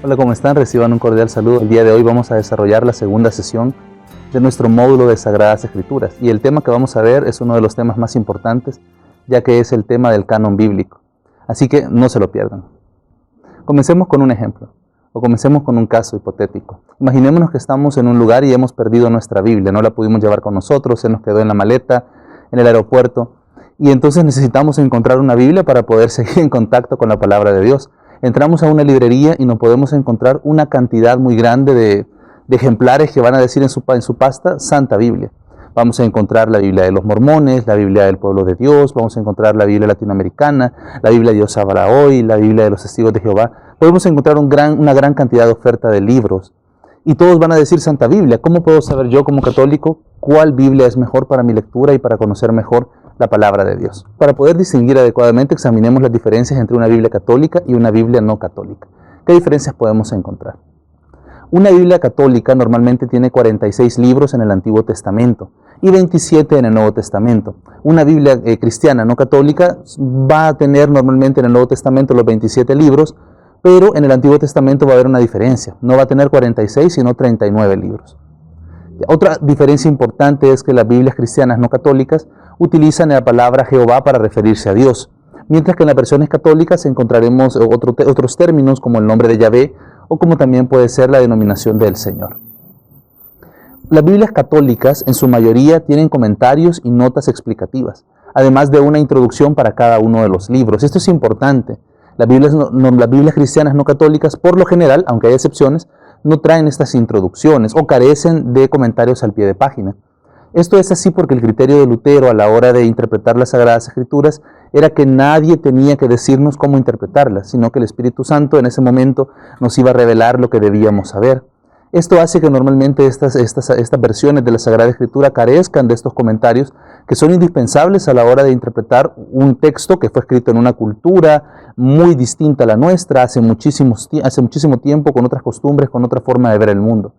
Hola, ¿cómo están? Reciban un cordial saludo. El día de hoy vamos a desarrollar la segunda sesión de nuestro módulo de Sagradas Escrituras. Y el tema que vamos a ver es uno de los temas más importantes, ya que es el tema del canon bíblico. Así que no se lo pierdan. Comencemos con un ejemplo, o comencemos con un caso hipotético. Imaginémonos que estamos en un lugar y hemos perdido nuestra Biblia, no la pudimos llevar con nosotros, se nos quedó en la maleta, en el aeropuerto, y entonces necesitamos encontrar una Biblia para poder seguir en contacto con la palabra de Dios. Entramos a una librería y nos podemos encontrar una cantidad muy grande de ejemplares que van a decir en su pasta Santa Biblia. Vamos a encontrar la Biblia de los mormones, la Biblia del pueblo de Dios, vamos a encontrar la Biblia latinoamericana, la Biblia de Dios habrá hoy, la Biblia de los testigos de Jehová. Podemos encontrar una gran cantidad de oferta de libros y todos van a decir Santa Biblia. ¿Cómo puedo saber yo como católico cuál Biblia es mejor para mi lectura y para conocer mejor la palabra de Dios? Para poder distinguir adecuadamente, examinemos las diferencias entre una Biblia católica y una Biblia no católica. ¿Qué diferencias podemos encontrar? Una Biblia católica normalmente tiene 46 libros en el Antiguo Testamento y 27 en el Nuevo Testamento. Una Biblia cristiana no católica va a tener normalmente en el Nuevo Testamento los 27 libros, pero en el Antiguo Testamento va a haber una diferencia. No va a tener 46, sino 39 libros. Otra diferencia importante es que las Biblias cristianas no católicas utilizan la palabra Jehová para referirse a Dios, mientras que en las versiones católicas encontraremos otros términos como el nombre de Yahvé o como también puede ser la denominación del Señor. Las Biblias católicas en su mayoría tienen comentarios y notas explicativas, además de una introducción para cada uno de los libros. Esto es importante. Las Biblias cristianas no católicas, por lo general, aunque hay excepciones, no traen estas introducciones o carecen de comentarios al pie de página. Esto es así porque el criterio de Lutero a la hora de interpretar las Sagradas Escrituras era que nadie tenía que decirnos cómo interpretarlas, sino que el Espíritu Santo en ese momento nos iba a revelar lo que debíamos saber. Esto hace que normalmente estas versiones de la Sagrada Escritura carezcan de estos comentarios que son indispensables a la hora de interpretar un texto que fue escrito en una cultura muy distinta a la nuestra, hace muchísimo tiempo, con otras costumbres, con otra forma de ver el mundo.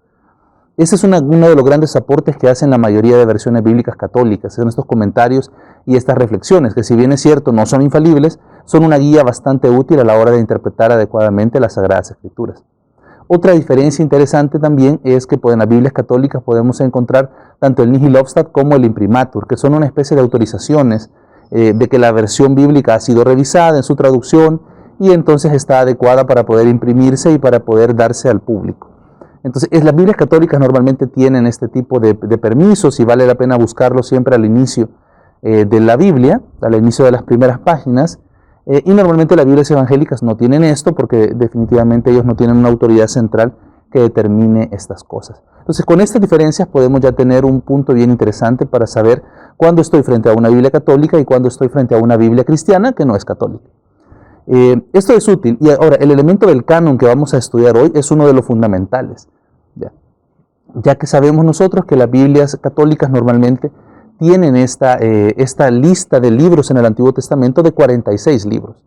Ese es uno de los grandes aportes que hacen la mayoría de versiones bíblicas católicas, son estos comentarios y estas reflexiones, que si bien es cierto no son infalibles, son una guía bastante útil a la hora de interpretar adecuadamente las Sagradas Escrituras. Otra diferencia interesante también es que en las Biblias católicas podemos encontrar tanto el Nihil Obstat como el Imprimatur, que son una especie de autorizaciones de que la versión bíblica ha sido revisada en su traducción y entonces está adecuada para poder imprimirse y para poder darse al público. Entonces, las Biblias católicas normalmente tienen este tipo de permisos y vale la pena buscarlo siempre al inicio de la Biblia, al inicio de las primeras páginas. Y normalmente las Biblias evangélicas no tienen esto porque definitivamente ellos no tienen una autoridad central que determine estas cosas. Entonces, con estas diferencias podemos ya tener un punto bien interesante para saber cuándo estoy frente a una Biblia católica y cuándo estoy frente a una Biblia cristiana que no es católica. Esto es útil. Y ahora, el elemento del canon que vamos a estudiar hoy es uno de los fundamentales, ya que sabemos nosotros que las Biblias católicas normalmente tienen esta lista de libros en el Antiguo Testamento de 46 libros,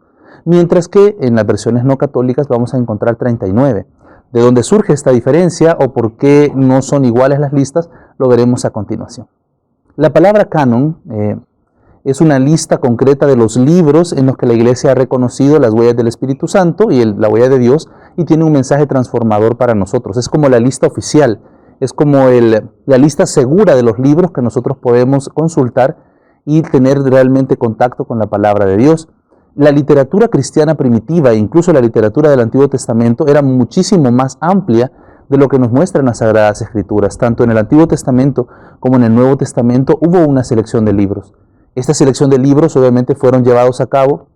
mientras que en las versiones no católicas vamos a encontrar 39. De dónde surge esta diferencia o por qué no son iguales las listas, lo veremos a continuación. La palabra canon es una lista concreta de los libros en los que la Iglesia ha reconocido las huellas del Espíritu Santo y la huella de Dios y tiene un mensaje transformador para nosotros. Es como la lista oficial. Es como la lista segura de los libros que nosotros podemos consultar y tener realmente contacto con la palabra de Dios. La literatura cristiana primitiva e incluso la literatura del Antiguo Testamento era muchísimo más amplia de lo que nos muestran las Sagradas Escrituras. Tanto en el Antiguo Testamento como en el Nuevo Testamento hubo una selección de libros. Esta selección de libros obviamente fueron llevados a cabo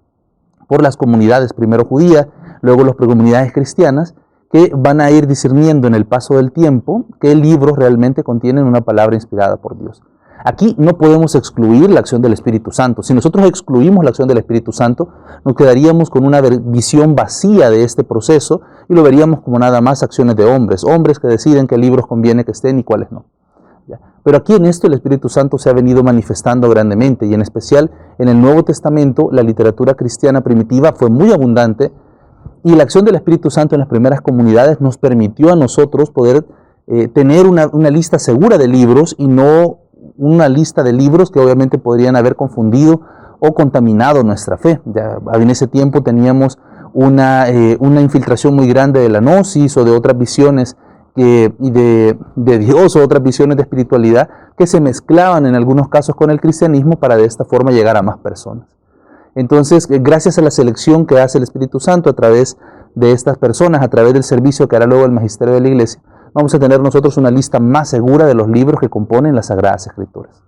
por las comunidades, primero judías, luego las comunidades cristianas, que van a ir discerniendo en el paso del tiempo qué libros realmente contienen una palabra inspirada por Dios. Aquí no podemos excluir la acción del Espíritu Santo. Si nosotros excluimos la acción del Espíritu Santo, nos quedaríamos con una visión vacía de este proceso y lo veríamos como nada más acciones de hombres que deciden qué libros conviene que estén y cuáles no. Pero aquí en esto el Espíritu Santo se ha venido manifestando grandemente y en especial en el Nuevo Testamento la literatura cristiana primitiva fue muy abundante. Y la acción del Espíritu Santo en las primeras comunidades nos permitió a nosotros poder tener una lista segura de libros y no una lista de libros que obviamente podrían haber confundido o contaminado nuestra fe. Ya en ese tiempo teníamos una infiltración muy grande de la gnosis o de otras visiones de Dios o otras visiones de espiritualidad que se mezclaban en algunos casos con el cristianismo para de esta forma llegar a más personas. Entonces, gracias a la selección que hace el Espíritu Santo a través de estas personas, a través del servicio que hará luego el magisterio de la Iglesia, vamos a tener nosotros una lista más segura de los libros que componen las Sagradas Escrituras.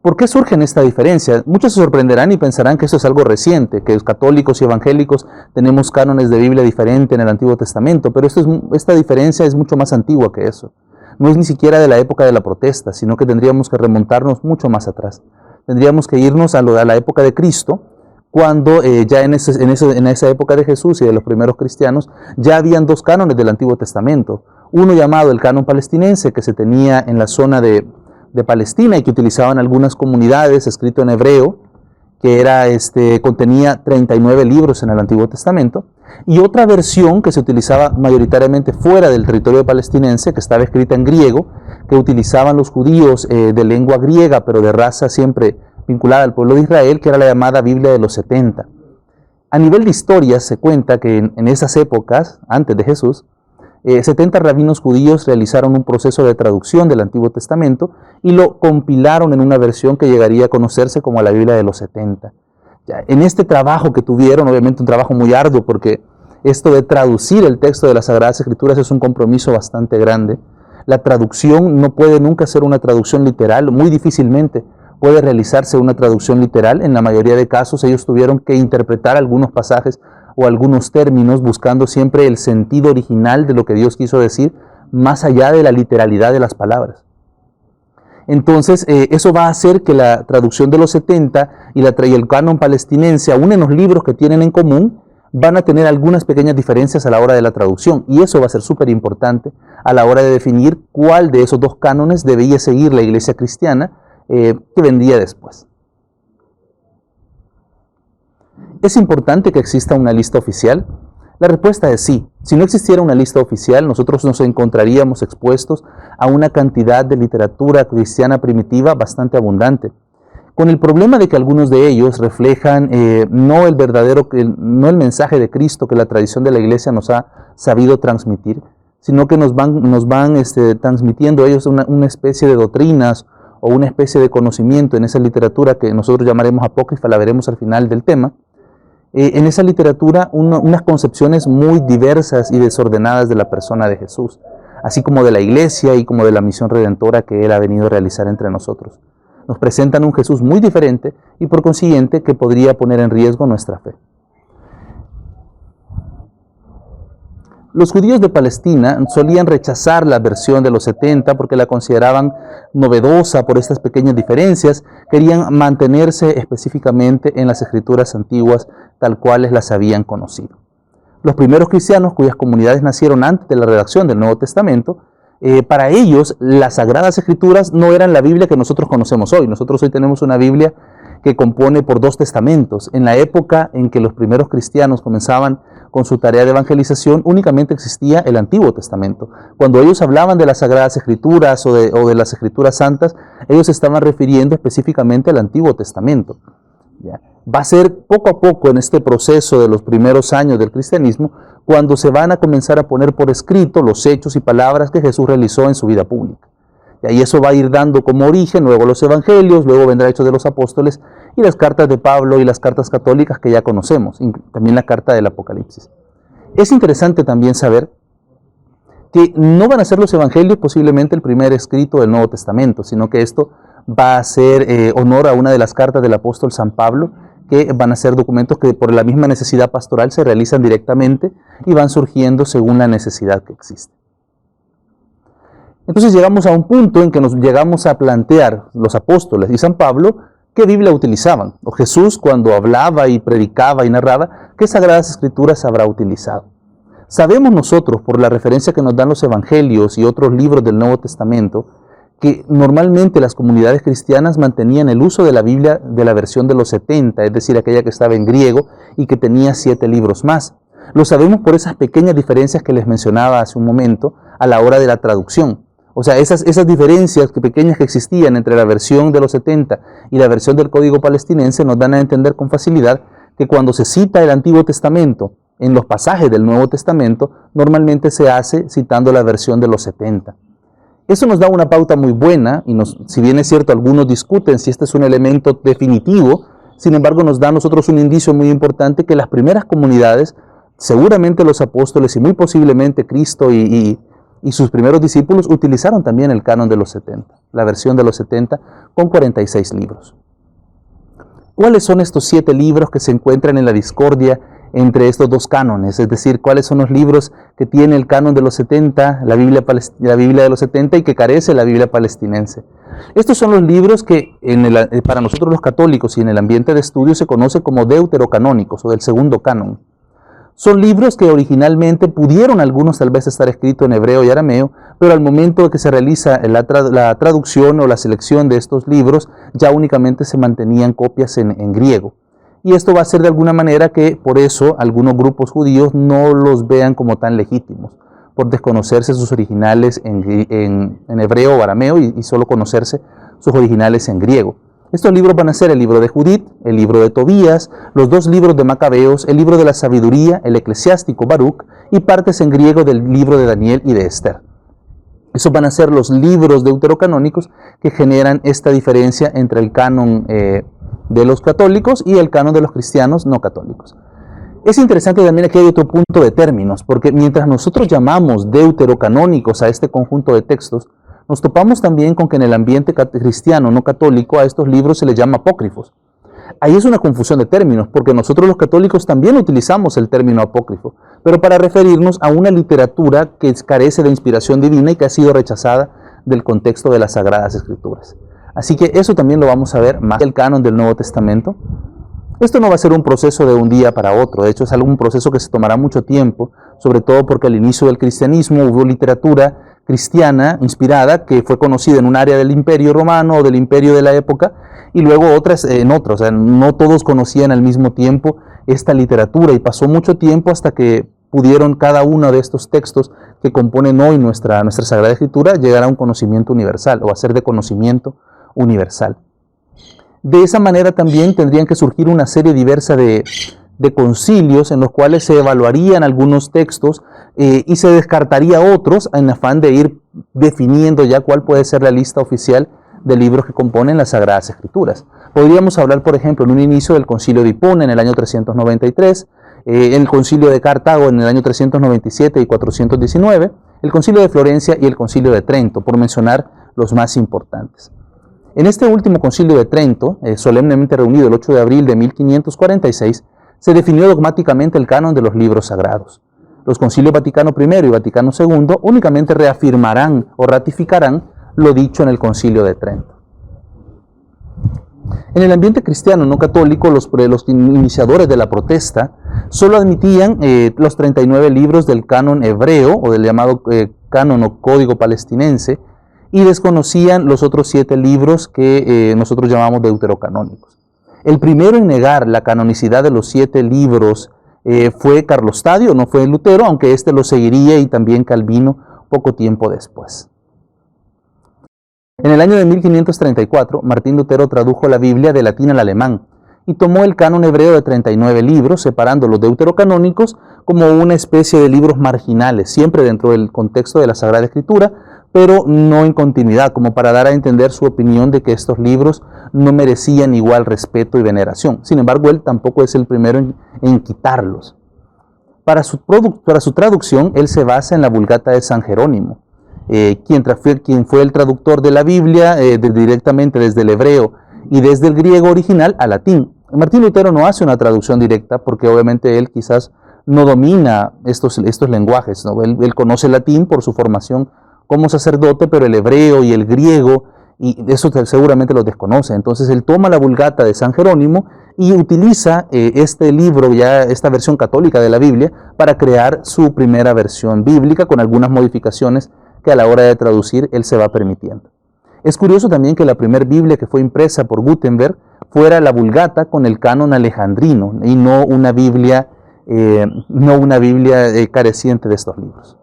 ¿Por qué surge esta diferencia? Muchos se sorprenderán y pensarán que esto es algo reciente, que los católicos y evangélicos tenemos cánones de Biblia diferentes en el Antiguo Testamento, pero esta diferencia es mucho más antigua que eso. No es ni siquiera de la época de la protesta, sino que tendríamos que remontarnos mucho más atrás. Tendríamos que irnos a la época de Cristo, cuando ya en esa época de Jesús y de los primeros cristianos, ya habían dos cánones del Antiguo Testamento. Uno llamado el canon palestinense, que se tenía en la zona de Palestina y que utilizaban algunas comunidades, escrito en hebreo, que contenía 39 libros en el Antiguo Testamento, y otra versión que se utilizaba mayoritariamente fuera del territorio palestinense, que estaba escrita en griego, que utilizaban los judíos de lengua griega, pero de raza siempre vinculada al pueblo de Israel, que era la llamada Biblia de los 70. A nivel de historia se cuenta que en esas épocas, antes de Jesús, 70 rabinos judíos realizaron un proceso de traducción del Antiguo Testamento y lo compilaron en una versión que llegaría a conocerse como la Biblia de los 70. Ya, en este trabajo que tuvieron, obviamente un trabajo muy arduo, porque esto de traducir el texto de las Sagradas Escrituras es un compromiso bastante grande. La traducción no puede nunca ser una traducción literal, muy difícilmente puede realizarse una traducción literal. En la mayoría de casos ellos tuvieron que interpretar algunos pasajes o algunos términos buscando siempre el sentido original de lo que Dios quiso decir, más allá de la literalidad de las palabras. Entonces, eso va a hacer que la traducción de los 70 y el canon palestinense, aún en los libros que tienen en común, van a tener algunas pequeñas diferencias a la hora de la traducción, y eso va a ser súper importante a la hora de definir cuál de esos dos cánones debía seguir la iglesia cristiana que vendría después. ¿Es importante que exista una lista oficial? La respuesta es sí. Si no existiera una lista oficial, nosotros nos encontraríamos expuestos a una cantidad de literatura cristiana primitiva bastante abundante, con el problema de que algunos de ellos reflejan no el mensaje de Cristo que la tradición de la iglesia nos ha sabido transmitir, sino que nos van transmitiendo ellos una especie de doctrinas o una especie de conocimiento en esa literatura que nosotros llamaremos apócrifa, la veremos al final del tema. En esa literatura unas concepciones muy diversas y desordenadas de la persona de Jesús, así como de la iglesia y como de la misión redentora que Él ha venido a realizar entre nosotros. Nos presentan un Jesús muy diferente y por consiguiente que podría poner en riesgo nuestra fe. Los judíos de Palestina solían rechazar la versión de los 70 porque la consideraban novedosa por estas pequeñas diferencias. Querían mantenerse específicamente en las escrituras antiguas tal cuales las habían conocido. Los primeros cristianos, cuyas comunidades nacieron antes de la redacción del Nuevo Testamento, para ellos las Sagradas Escrituras no eran la Biblia que nosotros conocemos hoy. Nosotros hoy tenemos una Biblia que compone por dos testamentos. En la época en que los primeros cristianos comenzaban con su tarea de evangelización, únicamente existía el Antiguo Testamento. Cuando ellos hablaban de las Sagradas Escrituras o de las Escrituras Santas, ellos se estaban refiriendo específicamente al Antiguo Testamento. ¿Ya? Va a ser poco a poco en este proceso de los primeros años del cristianismo cuando se van a comenzar a poner por escrito los hechos y palabras que Jesús realizó en su vida pública. Y eso va a ir dando como origen luego los evangelios, luego vendrá Hechos de los Apóstoles y las cartas de Pablo y las cartas católicas que ya conocemos, también la carta del Apocalipsis. Es interesante también saber que no van a ser los evangelios posiblemente el primer escrito del Nuevo Testamento, sino que esto va a hacer honor a una de las cartas del apóstol San Pablo, que van a ser documentos que por la misma necesidad pastoral se realizan directamente y van surgiendo según la necesidad que existe. Entonces llegamos a un punto en que nos llegamos a plantear los apóstoles y San Pablo qué Biblia utilizaban, o Jesús cuando hablaba y predicaba y narraba, qué Sagradas Escrituras habrá utilizado. Sabemos nosotros, por la referencia que nos dan los evangelios y otros libros del Nuevo Testamento, que normalmente las comunidades cristianas mantenían el uso de la Biblia de la versión de los 70, es decir, aquella que estaba en griego y que tenía 7 libros más. Lo sabemos por esas pequeñas diferencias que les mencionaba hace un momento a la hora de la traducción. O sea, esas diferencias pequeñas que existían entre la versión de los 70 y la versión del Código Palestinense nos dan a entender con facilidad que cuando se cita el Antiguo Testamento en los pasajes del Nuevo Testamento, normalmente se hace citando la versión de los 70. Eso nos da una pauta muy buena, y si bien es cierto, algunos discuten si este es un elemento definitivo, sin embargo nos da a nosotros un indicio muy importante que las primeras comunidades, seguramente los apóstoles y muy posiblemente Cristo y sus primeros discípulos utilizaron también el canon de los 70, la versión de los 70 con 46 libros. ¿Cuáles son estos 7 libros que se encuentran en la discordia entre estos dos cánones? Es decir, ¿cuáles son los libros que tiene el canon de los 70, la Biblia de los 70, y que carece la Biblia palestinense? Estos son los libros que para nosotros los católicos y en el ambiente de estudio se conoce como deuterocanónicos o del segundo canon. Son libros que originalmente pudieron algunos tal vez estar escritos en hebreo y arameo, pero al momento de que se realiza la traducción o la selección de estos libros, ya únicamente se mantenían copias en griego. Y esto va a ser de alguna manera que por eso algunos grupos judíos no los vean como tan legítimos, por desconocerse sus originales en hebreo o arameo y solo conocerse sus originales en griego. Estos libros van a ser el libro de Judith, el libro de Tobías, los 2 libros de Macabeos, el libro de la sabiduría, el eclesiástico Baruch y partes en griego del libro de Daniel y de Esther. Esos van a ser los libros deuterocanónicos que generan esta diferencia entre el canon de los católicos y el canon de los cristianos no católicos. Es interesante también aquí hay otro punto de términos, porque mientras nosotros llamamos deuterocanónicos a este conjunto de textos, nos topamos también con que en el ambiente cristiano no católico a estos libros se les llama apócrifos. Ahí es una confusión de términos, porque nosotros los católicos también utilizamos el término apócrifo, pero para referirnos a una literatura que carece de inspiración divina y que ha sido rechazada del contexto de las Sagradas Escrituras. Así que eso también lo vamos a ver más el canon del Nuevo Testamento. Esto no va a ser un proceso de un día para otro, de hecho es un proceso que se tomará mucho tiempo, sobre todo porque al inicio del cristianismo hubo literatura cristiana inspirada que fue conocida en un área del Imperio Romano o del Imperio de la época, y luego otras en otros. O sea, no todos conocían al mismo tiempo esta literatura y pasó mucho tiempo hasta que pudieron cada uno de estos textos que componen hoy nuestra Sagrada Escritura llegar a un conocimiento universal o a ser de conocimiento universal. De esa manera también tendrían que surgir una serie diversa de concilios en los cuales se evaluarían algunos textos y se descartaría otros en afán de ir definiendo ya cuál puede ser la lista oficial de libros que componen las Sagradas Escrituras. Podríamos hablar, por ejemplo, en un inicio del Concilio de Hipona en el año 393, el Concilio de Cartago en el año 397 y 419, el Concilio de Florencia y el Concilio de Trento, por mencionar los más importantes. En este último Concilio de Trento, solemnemente reunido el 8 de abril de 1546, se definió dogmáticamente el canon de los libros sagrados. Los concilios Vaticano I y Vaticano II únicamente reafirmarán o ratificarán lo dicho en el Concilio de Trento. En el ambiente cristiano no católico, los iniciadores de la protesta solo admitían los 39 libros del canon hebreo o del llamado canon o código palestinense y desconocían los otros 7 libros que nosotros llamamos deuterocanónicos. El primero en negar la canonicidad de los 7 libros fue Carlos Tadio, no fue Lutero, aunque este lo seguiría y también Calvino poco tiempo después. En el año de 1534, Martín Lutero tradujo la Biblia de latín al alemán y tomó el canon hebreo de 39 libros, separando los deuterocanónicos como una especie de libros marginales, siempre dentro del contexto de la Sagrada Escritura, pero no en continuidad, como para dar a entender su opinión de que estos libros no merecían igual respeto y veneración. Sin embargo, él tampoco es el primero en quitarlos. Para su traducción, él se basa en la Vulgata de San Jerónimo, quien fue el traductor de la Biblia directamente desde el hebreo y desde el griego original al latín. Martín Lutero no hace una traducción directa porque obviamente él quizás no domina estos lenguajes, ¿no? Él conoce el latín por su formación como sacerdote, pero el hebreo y el griego, y eso seguramente lo desconoce. Entonces él toma la Vulgata de San Jerónimo y utiliza este libro, ya esta versión católica de la Biblia, para crear su primera versión bíblica con algunas modificaciones que a la hora de traducir él se va permitiendo. Es curioso también que la primera Biblia que fue impresa por Gutenberg fuera la Vulgata con el canon alejandrino y no una Biblia careciente de estos libros.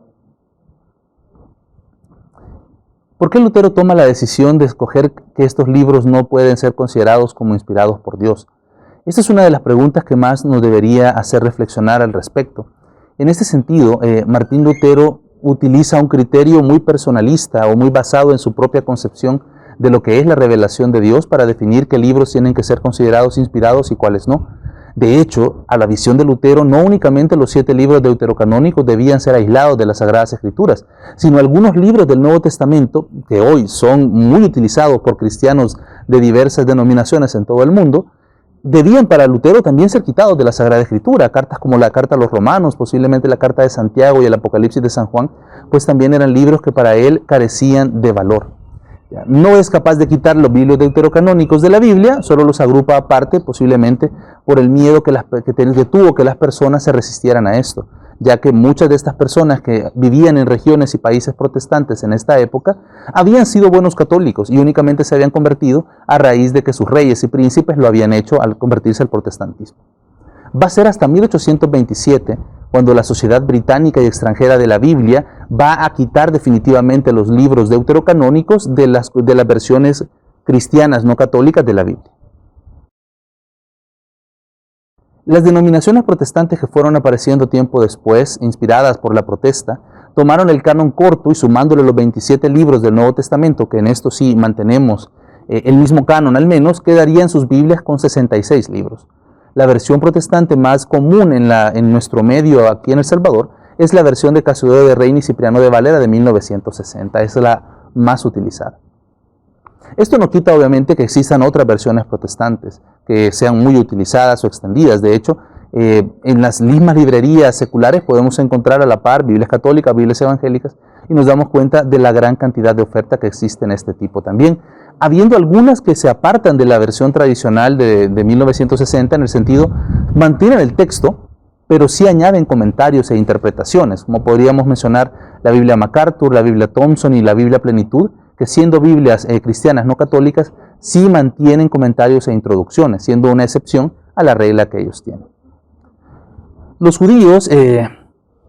¿Por qué Lutero toma la decisión de escoger que estos libros no pueden ser considerados como inspirados por Dios? Esta es una de las preguntas que más nos debería hacer reflexionar al respecto. En este sentido, Martín Lutero utiliza un criterio muy personalista o muy basado en su propia concepción de lo que es la revelación de Dios para definir qué libros tienen que ser considerados inspirados y cuáles no. De hecho, a la visión de Lutero, no únicamente los 7 libros deuterocanónicos debían ser aislados de las Sagradas Escrituras, sino algunos libros del Nuevo Testamento, que hoy son muy utilizados por cristianos de diversas denominaciones en todo el mundo, debían para Lutero también ser quitados de la Sagrada Escritura. Cartas como la Carta a los Romanos, posiblemente la Carta de Santiago y el Apocalipsis de San Juan, pues también eran libros que para él carecían de valor. No es capaz de quitar los libros deuterocanónicos de la Biblia, solo los agrupa aparte, posiblemente por el miedo que tuvo que las personas se resistieran a esto, ya que muchas de estas personas que vivían en regiones y países protestantes en esta época habían sido buenos católicos y únicamente se habían convertido a raíz de que sus reyes y príncipes lo habían hecho al convertirse al protestantismo. Va a ser hasta 1827 cuando la Sociedad Británica y Extranjera de la Biblia va a quitar definitivamente los libros deuterocanónicos de las versiones cristianas no católicas de la Biblia. Las denominaciones protestantes que fueron apareciendo tiempo después, inspiradas por la protesta, tomaron el canon corto y sumándole los 27 libros del Nuevo Testamento, que en esto sí mantenemos el mismo canon al menos, quedaría en sus Biblias con 66 libros. La versión protestante más común en nuestro medio aquí en El Salvador es la versión de Casiodoro de Reina y Cipriano de Valera de 1960, es la más utilizada. Esto no quita obviamente que existan otras versiones protestantes que sean muy utilizadas o extendidas. De hecho, en las mismas librerías seculares podemos encontrar a la par Biblias católicas, Biblias evangélicas, y nos damos cuenta de la gran cantidad de oferta que existe en este tipo también, habiendo algunas que se apartan de la versión tradicional de 1960 en el sentido, mantienen el texto, pero sí añaden comentarios e interpretaciones, como podríamos mencionar la Biblia MacArthur, la Biblia Thompson y la Biblia Plenitud, que siendo Biblias cristianas no católicas, sí mantienen comentarios e introducciones, siendo una excepción a la regla que ellos tienen. Los judíos,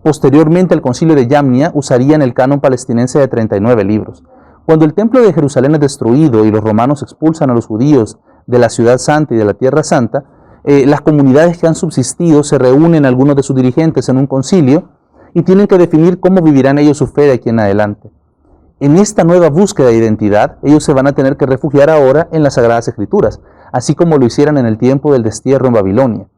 posteriormente al concilio de Yamnia, usarían el canon palestinense de 39 libros. Cuando el templo de Jerusalén es destruido y los romanos expulsan a los judíos de la ciudad santa y de la tierra santa, las comunidades que han subsistido se reúnen algunos de sus dirigentes en un concilio y tienen que definir cómo vivirán ellos su fe de aquí en adelante. En esta nueva búsqueda de identidad, ellos se van a tener que refugiar ahora en las Sagradas Escrituras, así como lo hicieron en el tiempo del destierro en Babilonia.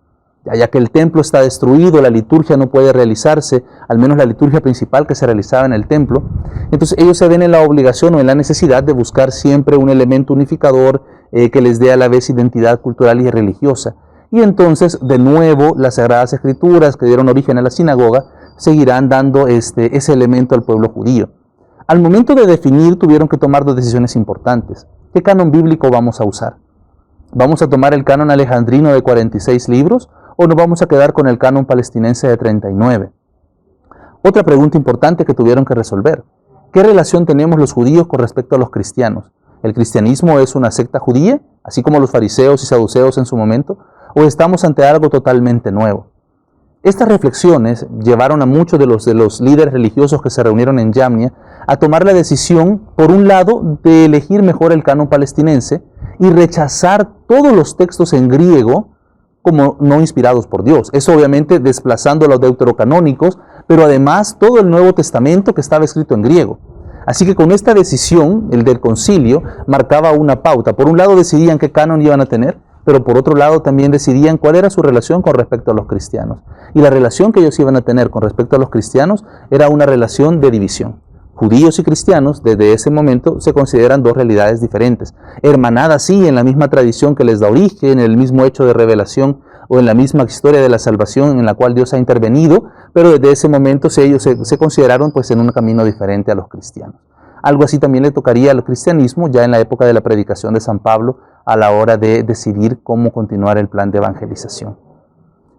Ya que el templo está destruido, la liturgia no puede realizarse, al menos la liturgia principal que se realizaba en el templo, entonces ellos se ven en la obligación o en la necesidad de buscar siempre un elemento unificador que les dé a la vez identidad cultural y religiosa. Y entonces, de nuevo, las Sagradas Escrituras que dieron origen a la sinagoga seguirán dando ese elemento al pueblo judío. Al momento de definir, tuvieron que tomar 2 decisiones importantes. ¿Qué canon bíblico vamos a usar? ¿Vamos a tomar el canon alejandrino de 46 libros o nos vamos a quedar con el canon palestinense de 39? Otra pregunta importante que tuvieron que resolver. ¿Qué relación tenemos los judíos con respecto a los cristianos? ¿El cristianismo es una secta judía, así como los fariseos y saduceos en su momento? ¿O estamos ante algo totalmente nuevo? Estas reflexiones llevaron a muchos de los líderes religiosos que se reunieron en Yamnia a tomar la decisión, por un lado, de elegir mejor el canon palestinense y rechazar todos los textos en griego como no inspirados por Dios. Eso obviamente desplazando los deuterocanónicos, pero además todo el Nuevo Testamento que estaba escrito en griego. Así que con esta decisión, el del concilio marcaba una pauta. Por un lado decidían qué canon iban a tener, pero por otro lado también decidían cuál era su relación con respecto a los cristianos. Y la relación que ellos iban a tener con respecto a los cristianos era una relación de división. Judíos y cristianos, desde ese momento, se consideran 2 realidades diferentes, hermanadas sí en la misma tradición que les da origen, en el mismo hecho de revelación o en la misma historia de la salvación en la cual Dios ha intervenido, pero desde ese momento ellos se consideraron pues en un camino diferente a los cristianos. Algo así también le tocaría al cristianismo ya en la época de la predicación de San Pablo a la hora de decidir cómo continuar el plan de evangelización.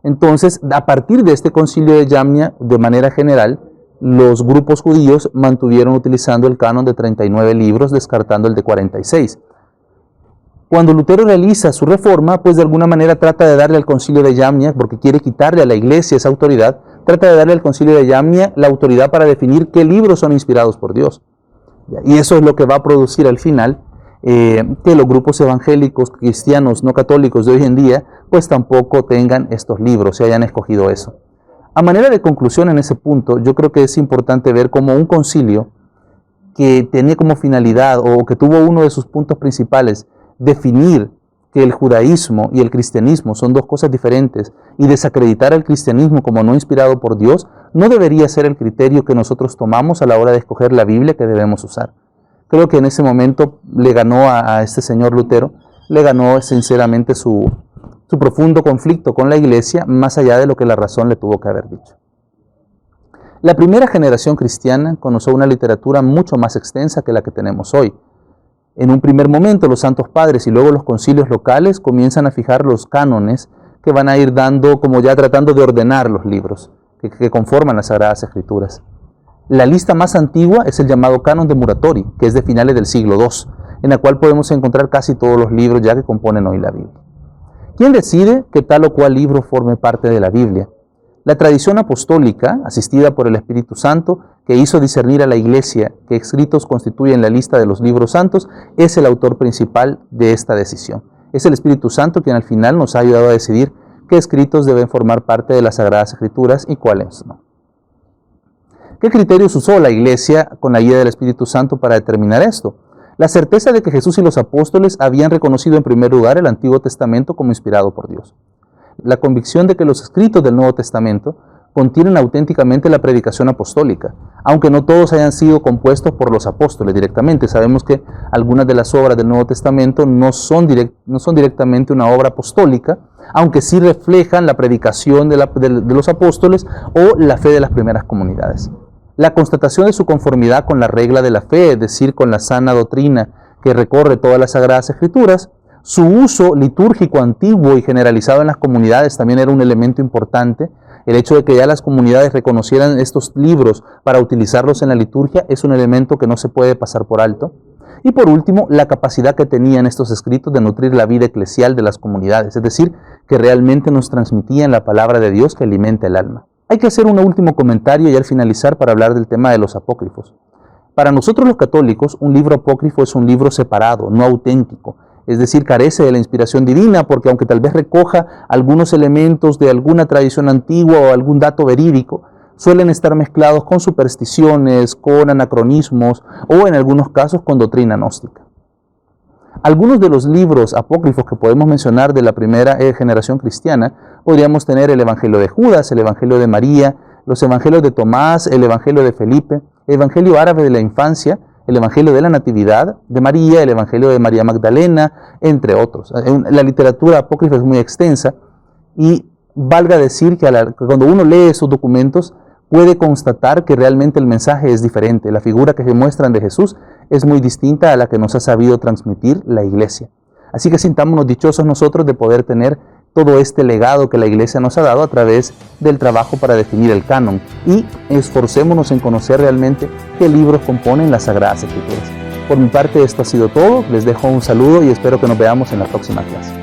Entonces, a partir de este concilio de Yamnia, de manera general, los grupos judíos mantuvieron utilizando el canon de 39 libros, descartando el de 46. Cuando Lutero realiza su reforma, pues de alguna manera trata de darle al concilio de Yamnia, porque quiere quitarle a la iglesia esa autoridad, trata de darle al concilio de Yamnia la autoridad para definir qué libros son inspirados por Dios. Y eso es lo que va a producir al final que los grupos evangélicos, cristianos, no católicos de hoy en día, pues tampoco tengan estos libros y hayan escogido eso. A manera de conclusión en ese punto, yo creo que es importante ver cómo un concilio que tenía como finalidad o que tuvo uno de sus puntos principales definir que el judaísmo y el cristianismo son dos cosas diferentes y desacreditar al cristianismo como no inspirado por Dios, no debería ser el criterio que nosotros tomamos a la hora de escoger la Biblia que debemos usar. Creo que en ese momento le ganó a este señor Lutero, le ganó sinceramente su profundo conflicto con la Iglesia, más allá de lo que la razón le tuvo que haber dicho. La primera generación cristiana conoció una literatura mucho más extensa que la que tenemos hoy. En un primer momento los santos padres y luego los concilios locales comienzan a fijar los cánones que van a ir dando, como ya tratando de ordenar los libros que conforman las Sagradas Escrituras. La lista más antigua es el llamado Canon de Muratori, que es de finales del siglo II, en la cual podemos encontrar casi todos los libros ya que componen hoy la Biblia. ¿Quién decide que tal o cual libro forme parte de la Biblia? La tradición apostólica, asistida por el Espíritu Santo, que hizo discernir a la Iglesia que escritos constituyen la lista de los libros santos, es el autor principal de esta decisión. Es el Espíritu Santo quien al final nos ha ayudado a decidir qué escritos deben formar parte de las Sagradas Escrituras y cuáles no. ¿Qué criterios usó la Iglesia con la guía del Espíritu Santo para determinar esto? La certeza de que Jesús y los apóstoles habían reconocido en primer lugar el Antiguo Testamento como inspirado por Dios. La convicción de que los escritos del Nuevo Testamento contienen auténticamente la predicación apostólica, aunque no todos hayan sido compuestos por los apóstoles directamente. Sabemos que algunas de las obras del Nuevo Testamento no son directamente una obra apostólica, aunque sí reflejan la predicación de los apóstoles o la fe de las primeras comunidades. La constatación de su conformidad con la regla de la fe, es decir, con la sana doctrina que recorre todas las Sagradas Escrituras, su uso litúrgico antiguo y generalizado en las comunidades también era un elemento importante. El hecho de que ya las comunidades reconocieran estos libros para utilizarlos en la liturgia es un elemento que no se puede pasar por alto. Y por último, la capacidad que tenían estos escritos de nutrir la vida eclesial de las comunidades, es decir, que realmente nos transmitían la palabra de Dios que alimenta el alma. Hay que hacer un último comentario y al finalizar para hablar del tema de los apócrifos. Para nosotros los católicos, un libro apócrifo es un libro separado, no auténtico. Es decir, carece de la inspiración divina porque aunque tal vez recoja algunos elementos de alguna tradición antigua o algún dato verídico, suelen estar mezclados con supersticiones, con anacronismos o en algunos casos con doctrina gnóstica. Algunos de los libros apócrifos que podemos mencionar de la primera generación cristiana, podríamos tener el Evangelio de Judas, el Evangelio de María, los Evangelios de Tomás, el Evangelio de Felipe, el Evangelio árabe de la infancia, el Evangelio de la Natividad de María, el Evangelio de María Magdalena, entre otros. La literatura apócrifa es muy extensa y valga decir que cuando uno lee esos documentos puede constatar que realmente el mensaje es diferente. La figura que se muestran de Jesús es muy distinta a la que nos ha sabido transmitir la Iglesia. Así que sintámonos dichosos nosotros de poder tener todo este legado que la Iglesia nos ha dado a través del trabajo para definir el canon y esforcémonos en conocer realmente qué libros componen las Sagradas Escrituras. Por mi parte esto ha sido todo, les dejo un saludo y espero que nos veamos en la próxima clase.